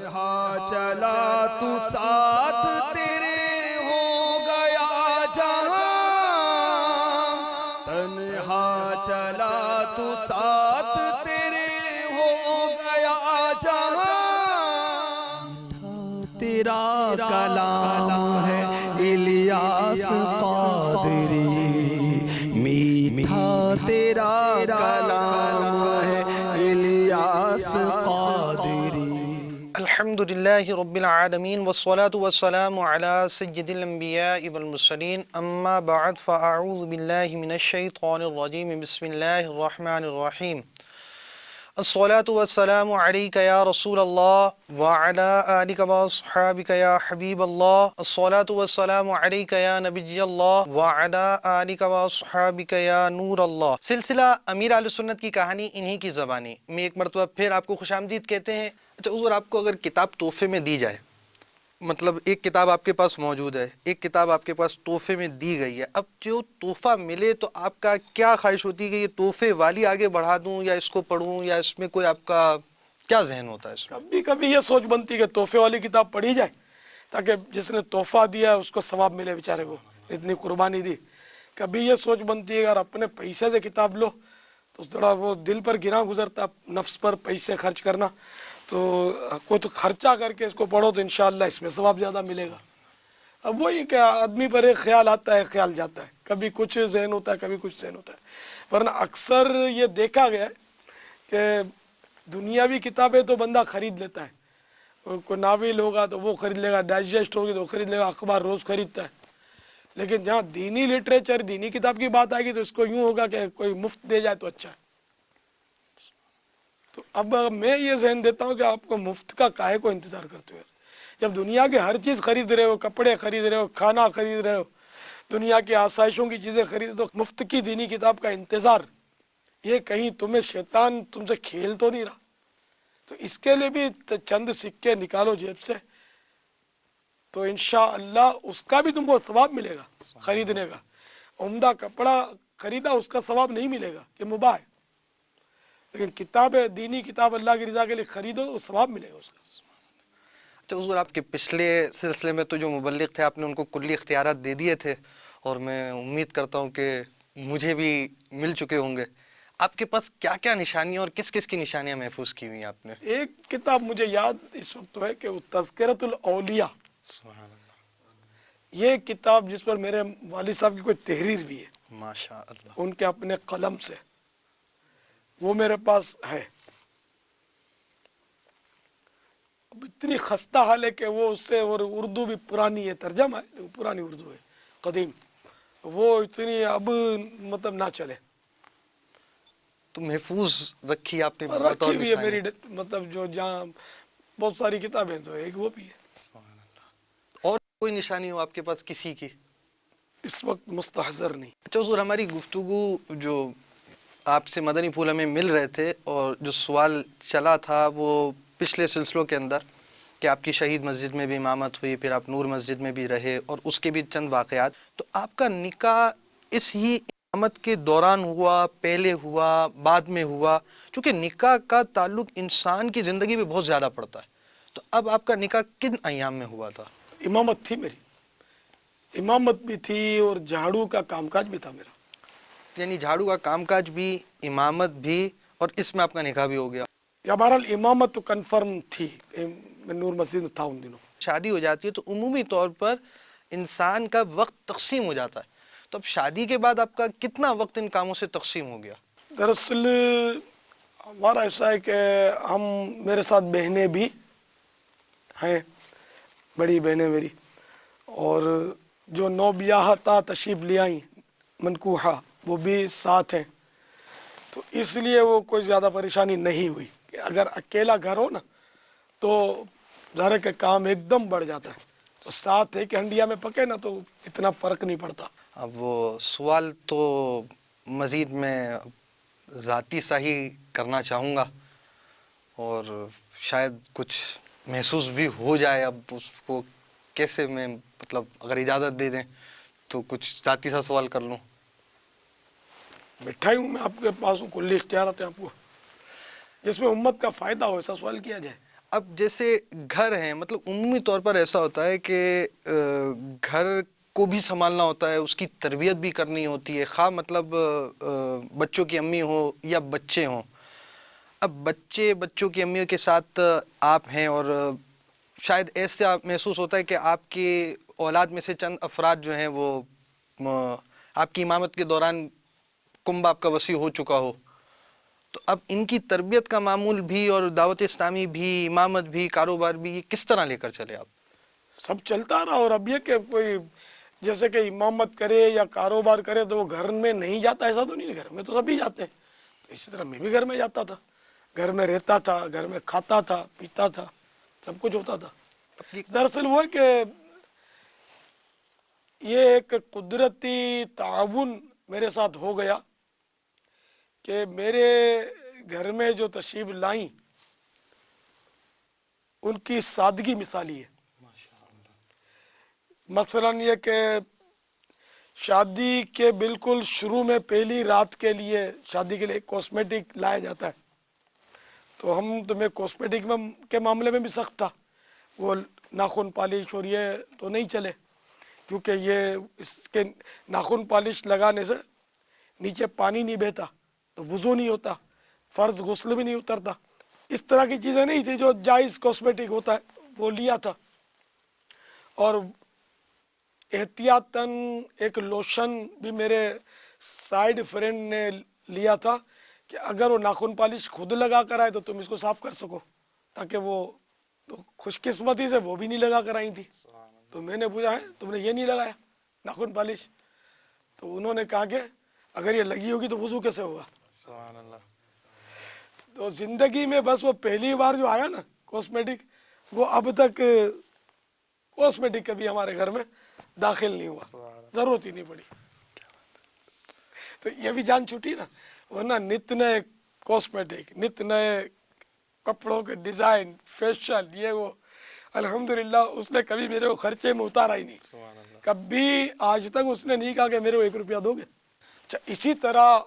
تنہا چلا تو ساتھ تیرے ہو گیا جہاں، تنہا چلا تو ساتھ تیرے ہو گیا جہاں، تیرا کلام ہے الیاس قادری، میٹھا تیرا کلام ہے الیاس قادری۔ الحمدللہ رب العالمین والصلاة والسلام علی سید الانبیاء والمرسلین، اما بعد فاعوذ باللہ من الشیطان الرجیم، بسم اللہ الرحمن الرحیم۔ الصلاة والسلام علیک یا رسول اللہ وعلی آلک واصحابک یا حبیب اللہ، الصلاة والسلام علیک یا نبی اللہ وعلی آلک واصحابک یا نور اللہ۔ سلسلہ امیر اہل سنت کی کہانی انہی کی زبانی میں ایک مرتبہ پھر آپ کو خوش آمدید کہتے ہیں۔ اچھا حضور، آپ کو اگر کتاب تحفے میں دی جائے، مطلب ایک کتاب آپ کے پاس موجود ہے، ایک کتاب آپ کے پاس تحفے میں دی گئی ہے، اب جو تحفہ ملے تو آپ کا کیا خواہش ہوتی ہے کہ یہ تحفے والی آگے بڑھا دوں یا اس کو پڑھوں، یا اس میں کوئی آپ کا کیا ذہن ہوتا ہے اس میں؟ کبھی کبھی یہ سوچ بنتی کہ تحفے والی کتاب پڑھی جائے تاکہ جس نے تحفہ دیا اس کو ثواب ملے، بیچارے کو اتنی قربانی دی۔ کبھی یہ سوچ بنتی ہے اگر اپنے پیسے سے کتاب لو تو تھوڑا وہ دل پر گرا گزرتا، نفس پر پیسے خرچ کرنا، تو کوئی تو خرچہ کر کے اس کو پڑھو تو انشاءاللہ اس میں ثواب زیادہ ملے گا۔ اب وہی کہ آدمی پر ایک خیال آتا ہے، خیال جاتا ہے، کبھی کچھ ذہن ہوتا ہے، کبھی کچھ ذہن ہوتا ہے، ورنہ اکثر یہ دیکھا گیا ہے کہ دنیاوی کتابیں تو بندہ خرید لیتا ہے، کوئی ناول ہوگا تو وہ خرید لے گا، ڈائجسٹ ہوگی تو وہ خرید لے گا، اخبار روز خریدتا ہے، لیکن جہاں دینی لٹریچر، دینی کتاب کی بات آئے گی تو اس کو یوں ہوگا کہ کوئی مفت دے جائے تو اچھا ہے۔ تو اب میں یہ ذہن دیتا ہوں کہ آپ کو مفت کا کاہے کو انتظار کرتے ہو؟ جب دنیا کے ہر چیز خرید رہے ہو، کپڑے خرید رہے ہو، کھانا خرید رہے ہو، دنیا کی آسائشوں کی چیزیں خرید، تو مفت کی دینی کتاب کا انتظار، یہ کہیں تمہیں شیطان تم سے کھیل تو نہیں رہا؟ تو اس کے لیے بھی چند سکے نکالو جیب سے، تو انشاءاللہ اس کا بھی تم کو ثواب ملے گا خریدنے کا۔ عمدہ کپڑا خریدا اس کا ثواب نہیں ملے گا کہ مباح ہے، لیکن کتاب دینی کتاب اللہ کی رضا کے لیے خریدو تو ثواب ملے گا اس کا۔ اچھا حضور، آپ کے پچھلے سلسلے میں تو جو مبلغ تھے آپ نے ان کو کلی اختیارات دے دیے تھے، اور میں امید کرتا ہوں کہ مجھے بھی مل چکے ہوں گے۔ آپ کے پاس کیا کیا نشانیاں اور کس کس کی نشانیاں محفوظ کی ہوئی ہیں آپ نے؟ ایک کتاب مجھے یاد اس وقت ہے کہ وہ تذکرۃ الاولیاء، سبحان اللہ، یہ کتاب جس پر میرے والد صاحب کی کوئی تحریر بھی ہے ماشاء اللہ۔ ان کے اپنے قلم سے، وہ میرے پاس ہے۔ اب اتنی خستہ حال ہے کہ وہ اس سے، اور اردو بھی پرانی ہے، ترجمہ ہے، پرانی اردو ہے، قدیم، وہ اتنی اب مطلب نہ چلے، تو محفوظ رکھی آپ نے رکھی بطور ہوئی ہے نشانی؟ میری، مطلب جو جہاں بہت ساری کتابیں تو ایک وہ بھی ہے۔ سبحان اللہ۔ اور کوئی نشانی ہو آپ کے پاس کسی کی؟ اس وقت مستحضر نہیں۔ اچھا حضور، ہماری گفتگو جو آپ سے مدنی پھول ہمیں مل رہے تھے، اور جو سوال چلا تھا وہ پچھلے سلسلوں کے اندر کہ آپ کی شہید مسجد میں بھی امامت ہوئی، پھر آپ نور مسجد میں بھی رہے، اور اس کے بھی چند واقعات، تو آپ کا نکاح اس ہی امامت کے دوران ہوا، پہلے ہوا، بعد میں ہوا؟ چونکہ نکاح کا تعلق انسان کی زندگی میں بہت زیادہ پڑتا ہے، تو اب آپ کا نکاح کن ایام میں ہوا تھا؟ امامت تھی میری، امامت بھی تھی اور جھاڑو کا کام کاج بھی تھا میرا۔ یعنی جھاڑو کا کام کاج بھی، امامت بھی، اور اس میں آپ کا نکاح بھی ہو گیا؟ یا بہرحال امامت تو کنفرم تھی، میں نور مسجد میں تھا ان دنوں۔ شادی ہو جاتی ہے تو عمومی طور پر انسان کا وقت تقسیم ہو جاتا ہے، تو اب شادی کے بعد آپ کا کتنا وقت ان کاموں سے تقسیم ہو گیا؟ دراصل ہمارا ایسا ہے کہ ہم، میرے ساتھ بہنیں بھی ہیں، بڑی بہنیں میری، اور جو نو بیاہتا تشریف لے آئیں منکوحہ، وہ بھی ساتھ ہیں، تو اس لیے وہ کوئی زیادہ پریشانی نہیں ہوئی کہ اگر اکیلا گھر ہو نا تو ظاہر کہ کام ایک دم بڑھ جاتا ہے، تو ساتھ ایک ہنڈیا میں پکے نا تو اتنا فرق نہیں پڑتا۔ اب وہ سوال تو مزید میں ذاتی سا ہی کرنا چاہوں گا، اور شاید کچھ محسوس بھی ہو جائے، اب اس کو کیسے میں، مطلب اگر اجازت دے دیں تو کچھ ذاتی سا سوال کر لوں؟ بیٹھا ہی ہوں میں آپ کے پاس ہوں، کلی اختیارات ہیں آپ کو، جس میں امت کا فائدہ ہو ایسا سوال کیا جائے۔ اب جیسے گھر ہیں، مطلب عمومی طور پر ایسا ہوتا ہے کہ گھر کو بھی سنبھالنا ہوتا ہے، اس کی تربیت بھی کرنی ہوتی ہے، خواہ مطلب بچوں کی امی ہو یا بچے ہوں۔ اب بچوں کی امیوں کے ساتھ آپ ہیں، اور شاید ایسا محسوس ہوتا ہے کہ آپ کی اولاد میں سے چند افراد جو ہیں وہ آپ کی امامت کے دوران کنبہ آپ کا وسیع ہو چکا ہو، تو اب ان کی تربیت کا معمول بھی اور دعوت اسلامی بھی، امامت بھی، کاروبار بھی، یہ کس طرح لے کر چلے آپ؟ سب چلتا رہا۔ اور اب یہ کہ کوئی جیسے کہ امامت کرے یا کاروبار کرے تو وہ گھر میں نہیں جاتا، ایسا تو نہیں ہے، گھر میں تو سبھی جاتے ہیں۔ تو اسی طرح میں بھی گھر میں جاتا تھا، گھر میں رہتا تھا، گھر میں کھاتا تھا، پیتا تھا، سب کچھ ہوتا تھا۔ دراصل وہ ہے کہ یہ ایک قدرتی تعاون میرے ساتھ ہو گیا کہ میرے گھر میں جو تشریف لائیں ان کی سادگی مثالی ہے۔ مثلا یہ کہ شادی کے بالکل شروع میں پہلی رات کے لیے، شادی کے لیے کاسمیٹک لایا جاتا ہے، تو میں کاسمیٹک کے معاملے میں بھی سخت تھا۔ وہ ناخن پالش اور یہ تو نہیں چلے، کیونکہ یہ اس کے ناخن پالش لگانے سے نیچے پانی نہیں بہتا تو وضو نہیں ہوتا، فرض غسل بھی نہیں اترتا۔ اس طرح کی چیزیں نہیں تھی جو جائز کاسمیٹک ہوتا ہے، وہ لیا تھا۔ اور احتیاطاً ایک لوشن بھی میرے سائیڈ فرینڈ نے لیا تھا کہ اگر وہ ناخن پالش خود لگا کر آئے تو تم اس کو صاف کر سکو، تاکہ وہ تو خوش قسمتی سے وہ بھی نہیں لگا کر آئی تھی۔ تو میں نے پوچھا ہے تم نے یہ نہیں لگایا ناخن پالش؟ تو انہوں نے کہا کہ اگر یہ لگی ہوگی تو وضو کیسے ہوگا؟ سبحان اللہ۔ تو زندگی میں بس وہ پہلی بار جو آیا نا کاسمیٹک، وہ اب تک کاسمیٹک کبھی ہمارے گھر میں داخل نہیں ہوا، ضرورت ہی نہیں پڑی۔ تو یہ بھی جان چھوٹی نا، ورنہ نت نئے کاسمیٹک، نت نئے کپڑوں کے ڈیزائن، فیشن، یہ وہ، الحمدللہ اس نے کبھی میرے کو خرچے میں اتارا ہی نہیں۔ کبھی آج تک اس نے نہیں کہا کہ میرے کو 1 روپیہ دو گے۔ اچھا، اسی طرح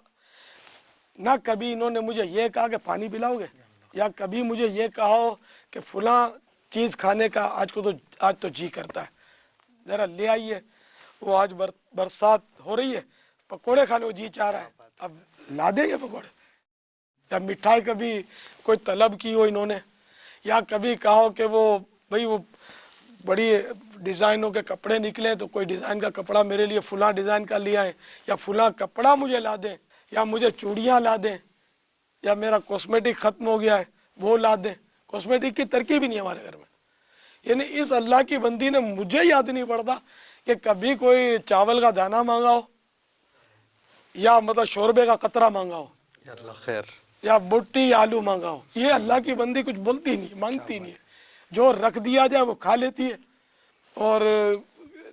نہ کبھی انہوں نے مجھے یہ کہا کہ پانی پلاؤ گے، یا کبھی مجھے یہ کہا ہو کہ فلاں چیز کھانے کا آج تو جی کرتا ہے، ذرا لے آئیے۔ وہ آج برسات ہو رہی ہے، پکوڑے کھانے کو جی چاہ رہا ہے، اب لا دیں گے پکوڑے۔ یا مٹھائی کبھی کوئی طلب کی ہو انہوں نے، یا کبھی کہا ہو کہ وہ بڑی ڈیزائنوں کے کپڑے نکلے تو کوئی ڈیزائن کا کپڑا میرے لیے فلاں ڈیزائن کا لے آئیں، یا فلاں کپڑا مجھے لا دیں، یا مجھے چوڑیاں لا دیں، یا میرا کاسمیٹک ختم ہو گیا ہے وہ لا دیں۔ کاسمیٹک کی ترکیب ہی نہیں ہمارے گھر میں۔ یعنی اس اللہ کی بندی نے مجھے یاد نہیں پڑتا کہ کبھی کوئی چاول کا دانہ مانگا ہو، یا مطلب شوربے کا قطرہ مانگا ہو، یا اللہ خیر، یا بٹی آلو مانگا ہو۔ یہ اللہ کی بندی کچھ بولتی نہیں، مانگتی نہیں ہے، جو رکھ دیا جائے وہ کھا لیتی ہے۔ اور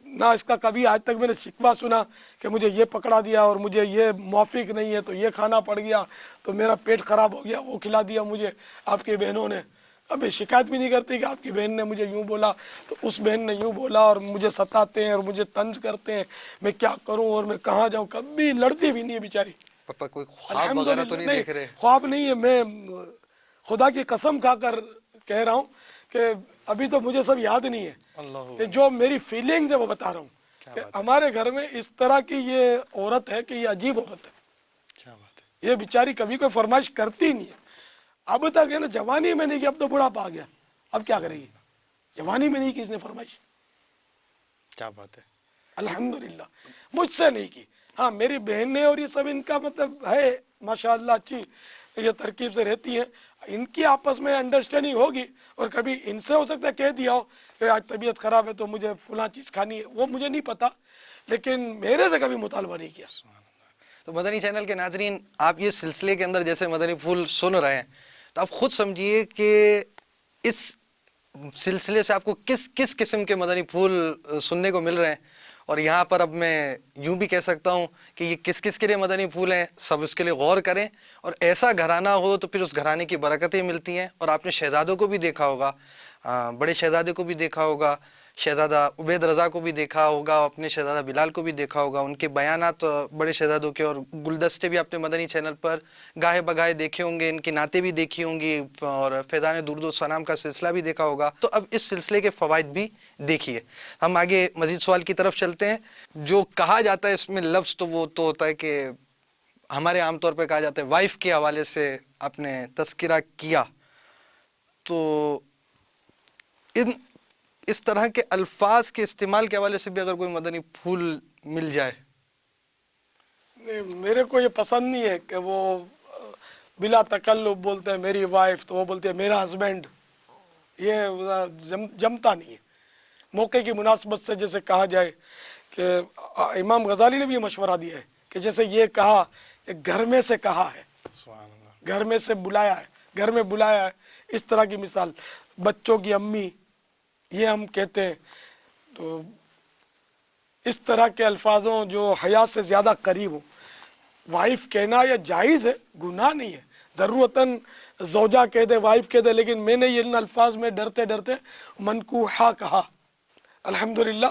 نہ اس کا کبھی آج تک میں نے شکوہ سنا کہ مجھے یہ پکڑا دیا اور مجھے یہ موافق نہیں ہے تو یہ کھانا پڑ گیا تو میرا پیٹ خراب ہو گیا، وہ کھلا دیا مجھے آپ کی بہنوں نے۔ ابھی شکایت بھی نہیں کرتی کہ آپ کی بہن نے مجھے یوں بولا تو اس بہن نے یوں بولا، اور مجھے ستاتے ہیں اور مجھے طنز کرتے ہیں، میں کیا کروں اور میں کہاں جاؤں؟ کبھی لڑتی بھی نہیں ہے بیچاری۔ پاپا کوئی خواب وغیرہ تو نہیں دیکھ رہے؟ خواب نہیں ہے، میں خدا کی قسم کھا کر کہہ رہا ہوں کہ ابھی تو مجھے سب یاد نہیں ہے، اللہ، کہ جو میری فیلنگز ہے وہ بتا رہا ہوں کہ ہمارے گھر میں اس طرح کی یہ عورت ہے کہ یہ عجیب عورت ہے۔ کیا بات ہے۔ یہ بیچاری کبھی کوئی فرمائش کرتی نہیں ہے، اب تک ہے نا، جوانی میں نہیں کہ اب تو بڑھاپا آ گیا، اب کیا کرے گی؟ جوانی میں نہیں کی اس نے فرمائش۔ کیا بات ہے۔ الحمدللہ مجھ سے نہیں کی، ہاں میری بہن نے اور یہ سب ان کا مطلب ہے ماشاءاللہ اچھی یہ ترکیب سے رہتی ہیں، ان کی آپس میں انڈرسٹینڈنگ ہوگی، اور کبھی ان سے ہو سکتا ہے کہہ دیا ہو کہ آج طبیعت خراب ہے تو مجھے فلاں چیز کھانی ہے، وہ مجھے نہیں پتا، لیکن میرے سے کبھی مطالبہ نہیں کیا۔ تو مدنی چینل کے ناظرین، آپ یہ سلسلے کے اندر جیسے مدنی پھول سن رہے ہیں تو آپ خود سمجھیے کہ اس سلسلے سے آپ کو کس کس قسم کے مدنی پھول سننے کو مل رہے ہیں، اور یہاں پر اب میں یوں بھی کہہ سکتا ہوں کہ یہ کس کس کے لیے مدنی پھول ہیں، سب اس کے لیے غور کریں، اور ایسا گھرانہ ہو تو پھر اس گھرانے کی برکتیں ملتی ہیں۔ اور آپ نے شہزادوں کو بھی دیکھا ہوگا، بڑے شہزادے کو بھی دیکھا ہوگا شہزادہ عبید رضا کو بھی دیکھا ہوگا، اپنے شہزادہ بلال کو بھی دیکھا ہوگا، ان کے بیانات بڑے شہزادوں کے اور گلدستے بھی آپ نے مدنی چینل پر گاہے بگاہے دیکھے ہوں گے، ان کی نعتیں بھی دیکھی ہوں گی اور فیضان درود و سلام کا سلسلہ بھی دیکھا ہوگا۔ تو اب اس سلسلے کے فوائد بھی دیکھیے۔ ہم آگے مزید سوال کی طرف چلتے ہیں۔ جو کہا جاتا ہے اس میں لفظ تو وہ تو ہوتا ہے کہ ہمارے عام طور پہ کہا جاتا ہے وائف کے حوالے سے آپ نے تذکرہ کیا، تو اس طرح کے الفاظ کے استعمال کے حوالے سے بھی اگر کوئی مدنی پھول مل جائے۔ میرے کو یہ پسند نہیں ہے کہ وہ بلا تکلف بولتے ہیں میری وائف، تو وہ بولتے ہیں میرا ہسبینڈ، یہ جمتا نہیں ہے۔ موقع کی مناسبت سے جیسے کہا جائے کہ امام غزالی نے بھی یہ مشورہ دیا ہے کہ جیسے یہ کہا کہ گھر میں سے کہا ہے، گھر میں سے بلایا ہے، گھر میں بلایا ہے، اس طرح کی مثال۔ بچوں کی امی یہ ہم کہتے ہیں، تو اس طرح کے الفاظوں جو حیا سے زیادہ قریب ہوں، وائف کہنا یہ جائز ہے، گناہ نہیں ہے۔ ضرورتاً زوجہ کہہ دے، وائف کہہ دے، لیکن میں نے ان الفاظ میں ڈرتے ڈرتے منکوحہ کہا۔ الحمدللہ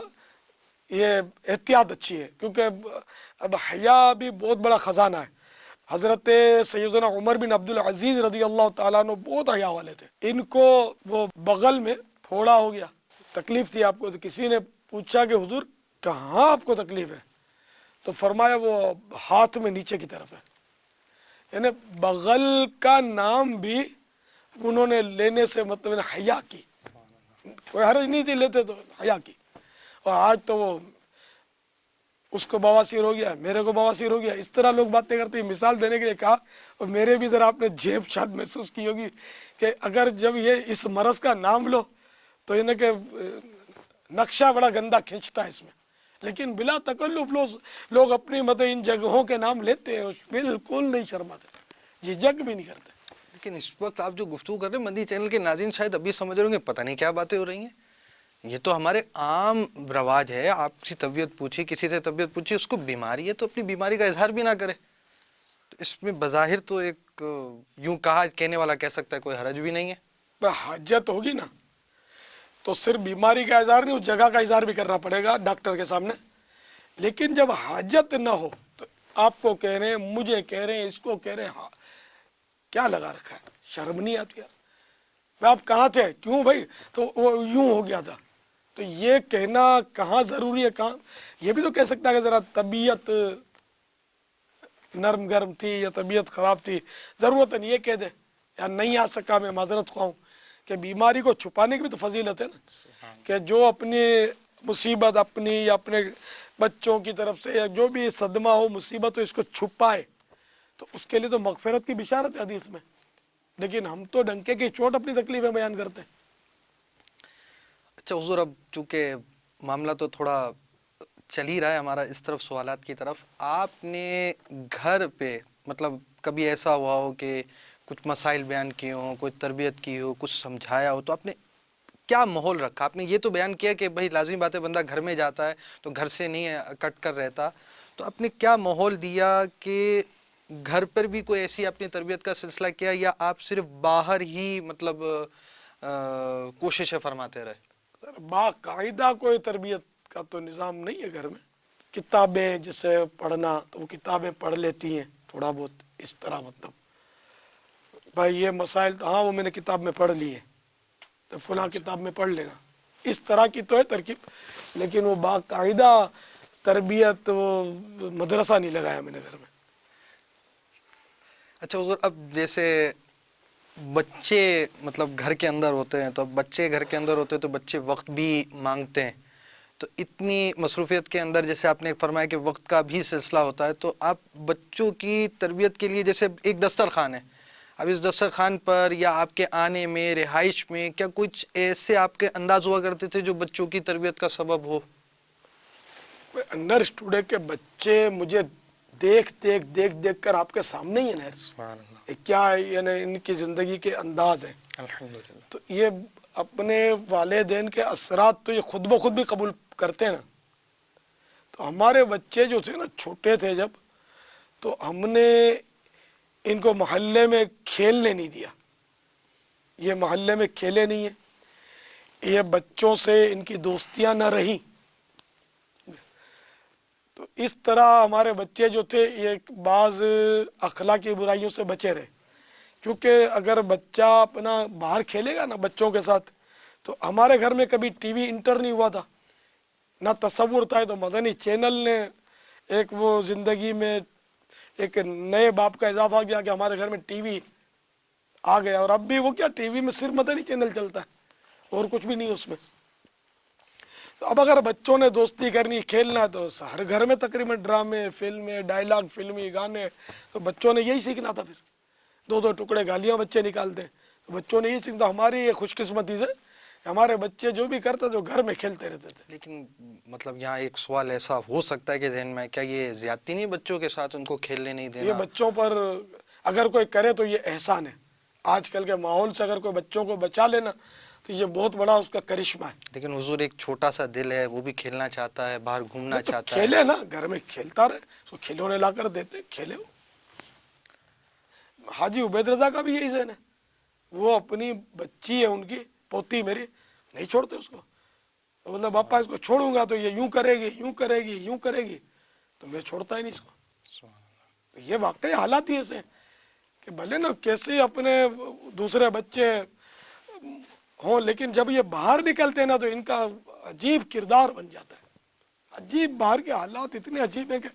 یہ احتیاط اچھی ہے، کیونکہ اب حیا بھی بہت بڑا خزانہ ہے۔ حضرت سیدنا عمر بن عبد العزیز رضی اللہ تعالیٰ عنہ بہت حیا والے تھے۔ ان کو وہ بغل میں پھوڑا ہو گیا، تکلیف تھی آپ کو، تو کسی نے پوچھا کہ حضور کہاں آپ کو تکلیف ہے؟ تو فرمایا وہ ہاتھ میں نیچے کی طرف ہے۔ یعنی بغل کا نام بھی انہوں نے لینے سے مطلب حیا کی، کوئی حرج نہیں تھی، لیتے تو حیا کی۔ اور آج تو وہ اس کو بواسیر ہو گیا، میرے کو بواسیر ہو گیا، اس طرح لوگ باتیں کرتے ہیں۔ مثال دینے کے لیے کہا، اور میرے بھی ذرا آپ نے جیب شاید محسوس کی ہوگی کہ اگر جب یہ اس مرض کا نام لو تو انہیں کہ نقشہ بڑا گندا کھینچتا ہے اس میں، لیکن بلا تکلف لوگ اپنی مطلب ان جگہوں کے نام لیتے ہیں، بالکل نہیں شرماتے، جھجک بھی نہیں کرتے۔ لیکن اس وقت آپ جو گفتگو کر رہے ہیں، مدنی چینل کے ناظرین شاید ابھی سمجھ رہے ہوں گے پتہ نہیں کیا باتیں ہو رہی ہیں۔ یہ تو ہمارے عام رواج ہے، آپ کی طبیعت پوچھی، کسی سے طبیعت پوچھی، اس کو بیماری ہے تو اپنی بیماری کا اظہار بھی نہ کرے۔ تو اس میں بظاہر تو ایک یوں کہا کہنے والا کہہ سکتا ہے کوئی حرج بھی نہیں ہے۔ حاجت ہوگی نا تو صرف بیماری کا اظہار نہیں، اس جگہ کا اظہار بھی کرنا پڑے گا ڈاکٹر کے سامنے۔ لیکن جب حاجت نہ ہو تو آپ کو کہہ رہے ہیں، مجھے کہہ رہے ہیں، اس کو کہہ رہے ہیں، کیا لگا رکھا ہے؟ شرم نہیں آتی یار؟ آپ کہاں تھے؟ کیوں بھائی؟ تو وہ یوں ہو گیا تھا۔ تو یہ کہنا کہاں ضروری ہے، کہاں؟ یہ بھی تو کہہ سکتا ہے کہ ذرا طبیعت نرم گرم تھی یا طبیعت خراب تھی، ضرورت نہیں یہ کہہ دے یا نہیں آ سکا، میں معذرت خواہ ہوں۔ کہ بیماری کو چھپانے کی بھی تو فضیلت ہے نا، کہ جو اپنی مصیبت اپنی یا اپنے بچوں کی طرف سے یا جو بھی صدمہ ہو، مصیبت ہو، اس کو چھپائے تو اس کے لیے تو مغفرت کی بشارت ہے حدیث میں۔ لیکن ہم تو ڈنکے کی چوٹ اپنی تکلیفیں بیان کرتے ہیں۔ اچھا حضور، اب چونکہ معاملہ تو تھوڑا چل ہی رہا ہے ہمارا اس طرف سوالات کی طرف، آپ نے گھر پہ مطلب کبھی ایسا ہوا ہو کہ کچھ مسائل بیان کیے ہوں، کوئی تربیت کی ہو، کچھ سمجھایا ہو، تو آپ نے کیا ماحول رکھا؟ آپ نے یہ تو بیان کیا کہ بھائی لازمی بات ہے بندہ گھر میں جاتا ہے تو گھر سے نہیں کٹ کر رہتا، تو آپ نے کیا ماحول دیا کہ گھر پر بھی کوئی ایسی اپنی تربیت کا سلسلہ کیا، یا آپ صرف باہر ہی مطلب کوششیں فرماتے رہے؟ باقاعدہ کوئی تربیت کا تو نظام نہیں ہے گھر میں۔ کتابیں جیسے پڑھنا تو وہ کتابیں پڑھ لیتی ہیں تھوڑا بہت، اس طرح مطلب بھائی یہ مسائل ہاں وہ میں نے کتاب میں پڑھ لی ہے تو فلاں کتاب میں پڑھ لینا، اس طرح کی تو ہے ترکیب، لیکن وہ باقاعدہ تربیت وہ مدرسہ نہیں لگایا میں نے گھر میں۔ اچھا حضور، اب جیسے بچے مطلب گھر کے اندر ہوتے ہیں، تو اب بچے گھر کے اندر ہوتے ہیں تو بچے وقت بھی مانگتے ہیں، تو اتنی مصروفیت کے اندر جیسے آپ نے فرمایا کہ وقت کا بھی سلسلہ ہوتا ہے، تو آپ بچوں کی تربیت کے لیے جیسے ایک دسترخوان ہے، اب اس دسترخوان پر یا آپ کے آنے میں، رہائش میں، کیا کچھ ایسے آپ کے انداز ہوا کرتے تھے جو بچوں کی تربیت کا سبب ہو؟ انڈر اسٹوڈے کے بچے مجھے دیکھ کر آپ کے سامنے ہی ہیں، کیا یعنی ان کی زندگی کے انداز ہیں، الحمدللہ۔ تو یہ اپنے والدین کے اثرات تو یہ خود بخود بھی قبول کرتے ہیں نا۔ تو ہمارے بچے جو تھے نا، چھوٹے تھے جب، تو ہم نے ان کو محلے میں کھیلنے نہیں دیا، یہ محلے میں کھیلے نہیں ہیں، یہ بچوں سے ان کی دوستیاں نہ رہیں، تو اس طرح ہمارے بچے جو تھے یہ بعض اخلاقی برائیوں سے بچے رہے، کیونکہ اگر بچہ اپنا باہر کھیلے گا نا بچوں کے ساتھ، تو ہمارے گھر میں کبھی ٹی وی انٹر نہیں ہوا تھا، نہ تصور تھا، تو مدنی چینل نے ایک وہ زندگی میں ایک نئے باپ کا اضافہ کیا کہ ہمارے گھر میں ٹی وی آ گیا، اور اب بھی وہ کیا ٹی وی میں صرف مدنی چینل چلتا ہے اور کچھ بھی نہیں اس میں۔ تو اب اگر بچوں نے دوستی کرنی کھیلنا تو ہر گھر میں تقریباً ڈرامے فلمیں ڈائلاگ فلمی گانے، تو بچوں نے یہی سیکھنا تھا، پھر دو دو ٹکڑے گالیاں بچے نکالتے، تو بچوں نے یہی سیکھنا۔ ہماری یہ خوش قسمتی سے ہمارے بچے جو بھی کرتے تھے وہ گھر میں کھیلتے رہتے تھے۔ لیکن مطلب یہاں ایک سوال ایسا ہو سکتا ہے کہ ذہن میں، کیا یہ زیادتی نہیں بچوں کے ساتھ ان کو کھیلنے نہیں یہ دینا؟ بچوں پر اگر کوئی کرے تو یہ احسان ہے، آج کل کے ماحول سے اگر کوئی بچوں کو بچا لینا تو یہ بہت بڑا اس کا کرشمہ ہے۔ لیکن حضور ایک چھوٹا سا دل ہے، وہ بھی کھیلنا چاہتا ہے، باہر گھومنا نہیں تو چاہتا ہے۔ کھیلے نا، گھر میں کھیلتا رہے، اس کو کھلونے لا کر دیتے کھیلے وہ۔ حاجی عبید رضا کا بھی یہی ذہن ہے، وہ اپنی بچی ہے ان کی پوتی میری، نہیں چھوڑتے اس کو، تو مطلب باپا اس کو چھوڑوں گا تو یہ یوں کرے گی یوں کرے گی یوں کرے گی، تو میں چھوڑتا ہی نہیں اس کو۔ یہ واقعی حالات ہی ایسے ہیں کہ بھلے نا کیسے اپنے دوسرے بچے ہوں، لیکن جب یہ باہر نکلتے ہیں نا تو ان کا عجیب کردار بن جاتا ہے، عجیب باہر کے حالات اتنے عجیب ہیں کہ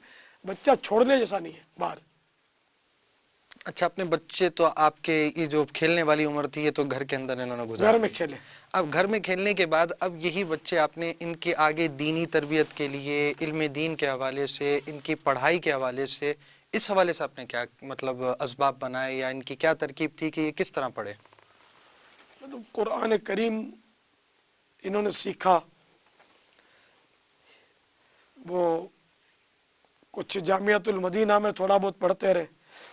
بچہ چھوڑنے جیسا نہیں ہے باہر۔ اچھا، اپنے بچے تو آپ کے یہ جو کھیلنے والی عمر تھی یہ تو گھر کے اندر انہوں نے گزار گھر میں دی۔ کھیلے، اب گھر میں کھیلنے کے بعد اب یہی بچے آپ نے ان کے آگے دینی تربیت کے لیے، علم دین کے حوالے سے، ان کی پڑھائی کے حوالے سے، اس حوالے سے آپ نے کیا مطلب اسباب بنائے، یا ان کی کیا ترکیب تھی کہ یہ کس طرح پڑھے؟ مطلب قرآن کریم انہوں نے سیکھا، وہ کچھ جامعۃ المدینہ میں تھوڑا بہت پڑھتے رہے،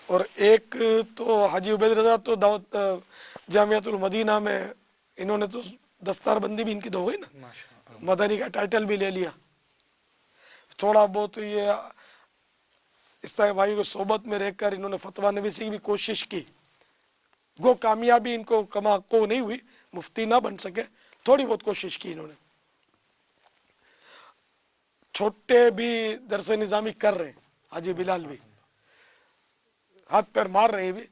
اور ایک تو حاجی عبید رضا تو دعوت جامعۃ المدینہ میں انہوں نے تو دستار بندی بھی ان کی تو ہو گئی نا، ماشاء مدنی کا ٹائٹل بھی لے لیا۔ تھوڑا بہت یہ اس طرح بھائی کو صحبت میں رہ کر انہوں نے فتویٰ نویسی کی بھی کوشش کی، گو کامیابی ان کو کما کو نہیں ہوئی، مفتی نہ بن سکے، تھوڑی بہت کوشش کی انہوں نے۔ چھوٹے بھی درس نظامی کر رہے ہیں، حاجی بلال بھی ہاتھ پیر مار رہے ہیں، بھی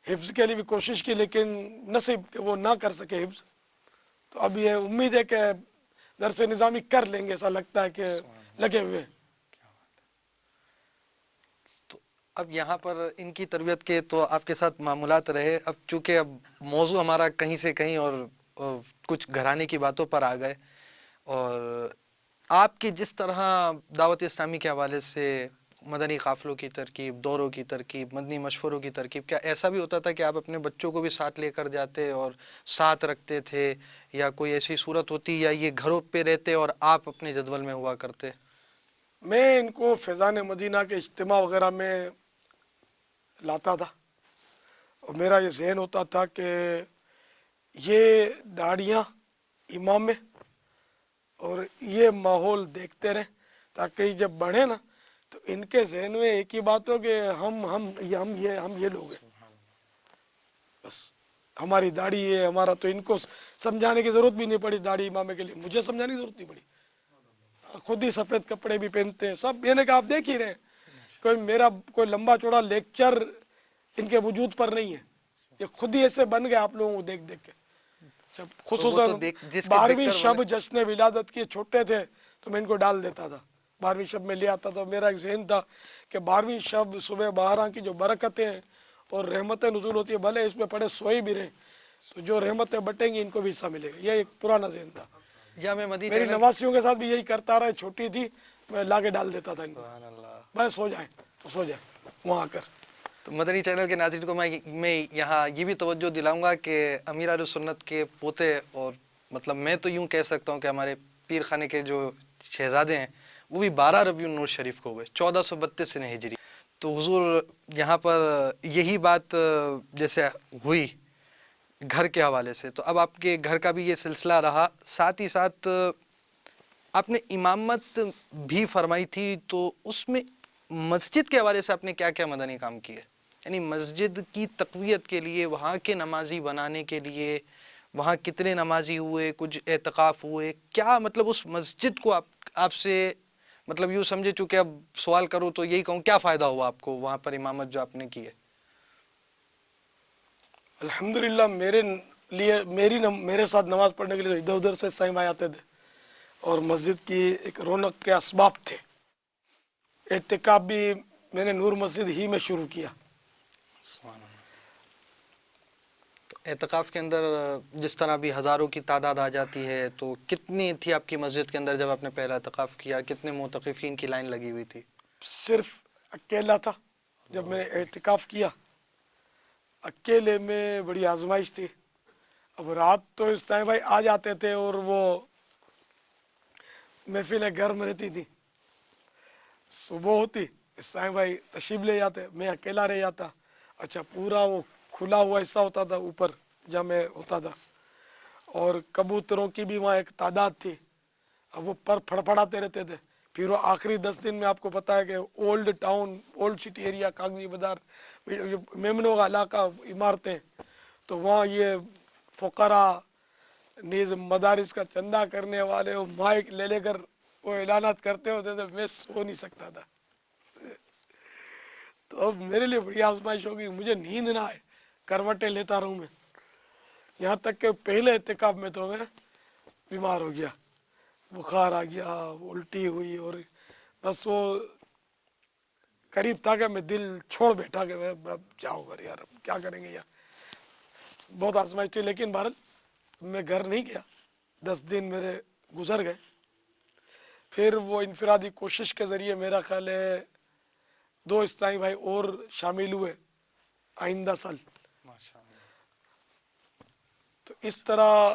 حفظ کے لیے بھی کوشش کی، لیکن نصیب کہ وہ نہ کر سکے حفظ، تو اب یہ امید ہے کہ درس نظامی کر لیں گے، ایسا لگتا ہے کہ لگے ہوئے ہیں۔ تو اب یہاں پر ان کی تربیت کے تو آپ کے ساتھ معاملات رہے، اب چونکہ اب موضوع ہمارا کہیں سے کہیں اور کچھ گھرانے کی باتوں پر آ گئے، اور آپ کی جس طرح دعوت اسلامی کے حوالے سے مدنی قافلوں کی ترکیب، دوروں کی ترکیب، مدنی مشوروں کی ترکیب، کیا ایسا بھی ہوتا تھا کہ آپ اپنے بچوں کو بھی ساتھ لے کر جاتے اور ساتھ رکھتے تھے، یا کوئی ایسی صورت ہوتی، یا یہ گھروں پہ رہتے اور آپ اپنے جدول میں ہوا کرتے؟ میں ان کو فیضان مدینہ کے اجتماع وغیرہ میں لاتا تھا، اور میرا یہ ذہن ہوتا تھا کہ یہ داڑیاں امام میں، اور یہ ماحول دیکھتے رہیں تاکہ جب بڑھے نا تو ان کے ذہن میں ایک ہی بات ہو کہ ہم یہ لوگ ہیں، بس ہماری داڑھی ہے ہمارا، تو ان کو سمجھانے کی ضرورت بھی نہیں پڑی، داڑھی امامے کے لیے مجھے سمجھانے کی ضرورت نہیں پڑی، خود ہی سفید کپڑے بھی پہنتے ہیں سب، یہ نے کہا آپ دیکھ ہی رہے ہیں، کوئی میرا کوئی لمبا چوڑا لیکچر ان کے وجود پر نہیں ہے، یہ خود ہی ایسے بن گئے آپ لوگوں کو دیکھ دیکھ کے۔ جب وہ تو خصوصاً جس کے دیکھ 12ویں کر شب جشن ولادت کے چھوٹے تھے تو میں ان کو ڈال دیتا تھا، 12ویں شب میں لے آتا تھا، میرا ایک ذہن تھا کہ 12ویں شب صبح 12 کی جو برکتیں اور رحمتیں نزول ہوتی ہے، بھلے اس میں پڑے سوئی بھی رہیں تو جو رحمتیں بٹیں گی ان کو بھی حصہ ملے گا، یہ ایک پرانا ذہن تھا۔ یا میں مدی میری چینل، نواسیوں کے ساتھ بھی یہی کرتا رہا، چھوٹی تھی میں لا کے ڈال دیتا تھا ان کو، سبحان اللہ۔ بس سو جائیں تو سو جائیں وہاں آ کر۔ تو مدنی چینل کے ناظرین کو میں یہاں یہ بھی توجہ دلاؤں گا کہ امیر اہل سنت کے پوتے، اور مطلب میں تو یوں کہہ سکتا ہوں کہ ہمارے پیر خانے کے جو شہزادے ہیں وہ بھی 12 ربیع النور شریف کو ہوئے، 1432 ہجری۔ تو حضور یہاں پر یہی بات جیسے ہوئی گھر کے حوالے سے، تو اب آپ کے گھر کا بھی یہ سلسلہ رہا، ساتھ ہی ساتھ آپ نے امامت بھی فرمائی تھی، تو اس میں مسجد کے حوالے سے آپ نے کیا کیا مدنی کام کیے؟ یعنی مسجد کی تقویت کے لیے، وہاں کے نمازی بنانے کے لیے، وہاں کتنے نمازی ہوئے، کچھ اعتکاف ہوئے، کیا مطلب اس مسجد کو آپ سے مطلب یوں سمجھے، چونکہ اب سوال کروں تو یہی کہوں، کیا فائدہ ہوا آپ کو وہاں پر امامت جو آپ نے کی ہے؟ الحمدللہ میرے ساتھ نماز پڑھنے کے لیے ادھر ادھر سے سائیں بھائی آتے تھے، اور مسجد کی ایک رونق کے اسباب تھے۔ اعتکاف بھی میں نے نور مسجد ہی میں شروع کیا۔ سبحان اللہ۔ تو اعتکاف کے اندر جس طرح بھی ہزاروں کی تعداد آ جاتی ہے، تو کتنی تھی آپ کی مسجد کے اندر جب آپ نے پہلا اعتکاف کیا؟ کتنے معتکفین کی لائن لگی ہوئی تھی؟ صرف اکیلا تھا جب میں نے اعتکاف کیا، اکیلے میں بڑی آزمائش تھی۔ اب رات تو اس ٹائم بھائی آ جاتے تھے اور وہ محفلیں گرم رہتی تھی، صبح ہوتی اس ٹائم بھائی تشریف لے جاتے، میں اکیلا رہ جاتا۔ اچھا، پورا وہ کھلا ہوا حصہ ہوتا تھا اوپر جہاں میں ہوتا تھا، اور کبوتروں کی بھی وہاں ایک تعداد تھی، اب وہ پر پھڑپڑاتے رہتے تھے۔ پھر وہ آخری 10 دن میں آپ کو پتہ ہے کہ old town, old city area, کاغذی بازار، میمنوں کا علاقہ، عمارتیں، تو وہاں یہ فقراء نیز مدارس کا چندہ کرنے والے وہ مائک لے لے کر وہ اعلانات کرتے ہوتے تھے، میں سو نہیں سکتا تھا۔ تو اب میرے لیے بڑی آزمائش ہوگی، مجھے نیند نہ آئے، کروٹیں لیتا رہوں میں، یہاں تک کہ پہلے اعتکاف میں تو میں بیمار ہو گیا، بخار آ گیا، الٹی ہوئی، اور بس وہ قریب تھا کہ میں دل چھوڑ بیٹھا کہ میں اب کیا ہوگا یار، اب کیا کریں گے یار، بہت آزمائش تھی۔ لیکن بہرحال میں گھر نہیں گیا، 10 دن میرے گزر گئے۔ پھر وہ انفرادی کوشش کے ذریعے میرا خیال ہے 2 اسلامی بھائی اور شامل ہوئے آئندہ سال، تو اس طرح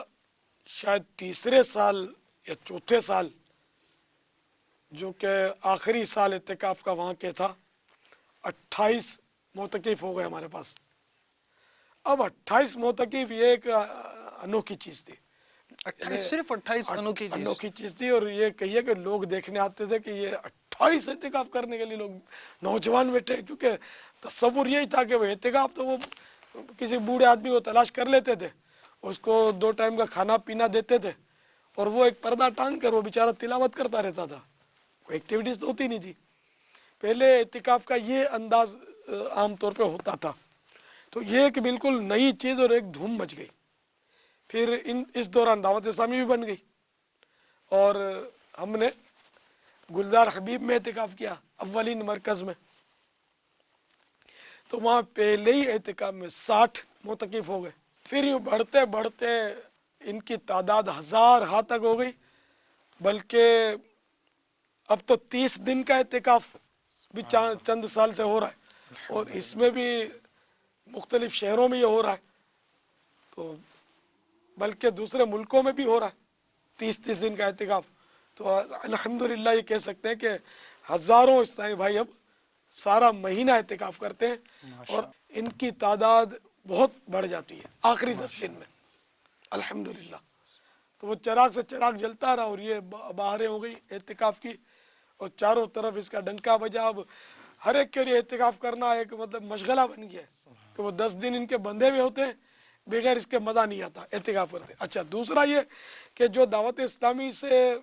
شاید تیسرے سال یا چوتھے سال، جو کہ آخری سال اعتکاف کا وہاں کے تھا، 28 معتکف ہو گئے ہمارے پاس۔ اب 28 معتکف یہ ایک انوکھی چیز تھی، 28 صرف 28 انوکھی چیز تھی، اور یہ کہیے کہ لوگ دیکھنے آتے تھے کہ یہ 28 اعتکاف کرنے کے لیے لوگ نوجوان بیٹھے، کیونکہ تصور یہی تھا کہ وہ اعتکاف تو وہ کسی بوڑھے آدمی کو تلاش کر لیتے تھے، اس کو 2 ٹائم کا کھانا پینا دیتے تھے، اور وہ ایک پردہ ٹانگ کر وہ بیچارہ تلاوت کرتا رہتا تھا، کوئی ایکٹیویٹیز تو ہوتی نہیں تھی۔ پہلے اعتکاف کا یہ انداز عام طور پہ ہوتا تھا، تو یہ ایک بالکل نئی چیز اور ایک دھوم مچ گئی۔ پھر اس دوران دعوت اسلامی بھی بن گئی، اور ہم نے گلزار حبیب میں اعتکاف کیا، اولین مرکز میں، تو وہاں پہلے ہی اعتکاف میں 60 معتکف ہو گئے۔ پھر یوں بڑھتے بڑھتے ان کی تعداد 1000 ہاں تک ہو گئی، بلکہ اب تو 30 دن کا اعتکاف بھی چند سال سے ہو رہا ہے، اور اس میں بھی مختلف شہروں میں یہ ہو رہا ہے، تو بلکہ دوسرے ملکوں میں بھی ہو رہا ہے 30 دن کا اعتکاف۔ تو الحمدللہ یہ کہہ سکتے ہیں کہ ہزاروں اسلامی بھائی اب سارا مہینہ اعتکاف کرتے ہیں، اور ان کی تعداد بہت بڑھ جاتی ہے آخری 10 دن میں الحمدللہ۔ تو وہ چراغ سے چراغ جلتا رہا، اور یہ بہاریں ہو گئی اعتکاف کی، اور چاروں طرف اس کا ڈنکا بجا۔ اب ہر ایک کے لیے اعتکاف کرنا ایک مطلب مشغلہ بن گیا ہے کہ وہ 10 دن ان کے بندھے ہوئے ہوتے ہیں، بغیر اس کے مزہ نہیں آتا اعتکاف کرتے۔ اچھا، دوسرا یہ کہ جو دعوت اسلامی سے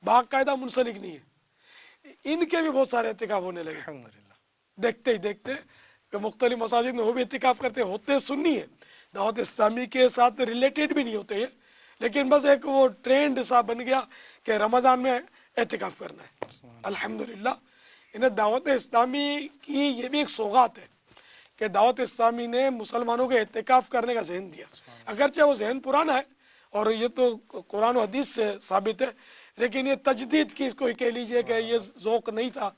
باقاعدہ منسلک نہیں ہے، ان کے بھی بہت سارے اعتکاف ہونے لگے دیکھتے ہی دیکھتے، کہ مختلف مساجد میں وہ بھی اعتکاف کرتے ہوتے سنی ہے، دعوت اسلامی کے ساتھ ریلیٹڈ بھی نہیں ہوتے یہ، لیکن بس ایک وہ ٹرینڈ سا بن گیا کہ رمضان میں اعتکاف کرنا ہے۔ الحمدللہ انہیں دعوت اسلامی کی یہ بھی ایک سوغات ہے کہ دعوت اسلامی نے مسلمانوں کے اعتکاف کرنے کا ذہن دیا، اگرچہ وہ ذہن پرانا ہے اور یہ تو قرآن و حدیث سے ثابت ہے، لیکن یہ تجدید کی اس کو کہہ لیجئے کہ یہ ذوق نہیں تھا،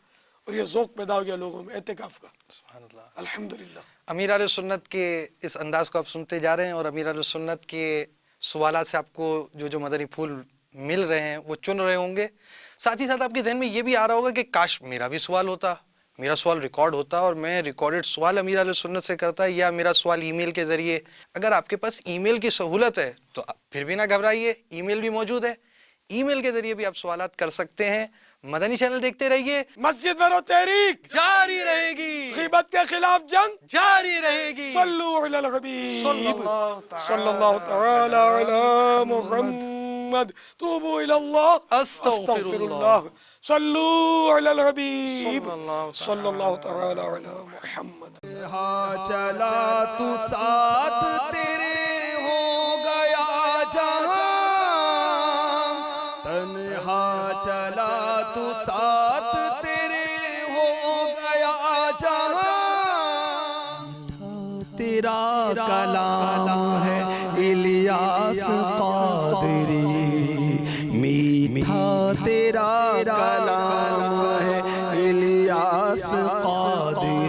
اور یہ ذوق پیدا ہو گیا لوگوں میں اعتکاف کا۔ سبحان اللہ۔ الحمدللہ امیر اہل سنت کے اس انداز کو آپ سنتے جا رہے ہیں، اور امیر اہل سنت کے سوالات سے آپ کو جو مدنی پھول مل رہے ہیں وہ چن رہے ہوں گے۔ ساتھ ہی ساتھ آپ کے ذہن میں یہ بھی آ رہا ہوگا کہ کاش میرا بھی سوال ہوتا، میرا سوال ریکارڈ ہوتا، اور میں ریکارڈڈ سوال امیر اہل سنت سے کرتا، یا میرا سوال ای میل کے ذریعے۔ اگر آپ کے پاس ای میل کی سہولت ہے تو پھر بھی نہ گھبرائیے، ای میل بھی موجود ہے، ای میل کے ذریعے بھی آپ سوالات کر سکتے ہیں۔ مدنی چینل دیکھتے رہیے، مسجد میں رو تحریک، جاری رہے گی، غیبت کے خلاف جنگ، جاری رہے گی۔ صلو علی الحبیب صلی اللہ تعالی صلی اللہ تعالی علی محمد، توبوا الی اللہ استغفر اللہ، صلو علی الحبیب صلی اللہ تعالی علی محمد۔ ہاں چلا تو ساتھ تیرے ہو گیا جہاں، تنہا چلا تو ساتھ تیرے ہو گیا جہاں، تیرا کلام ہے الیاس قادری، میٹھا تیرا کلام ہے الیاس قادری۔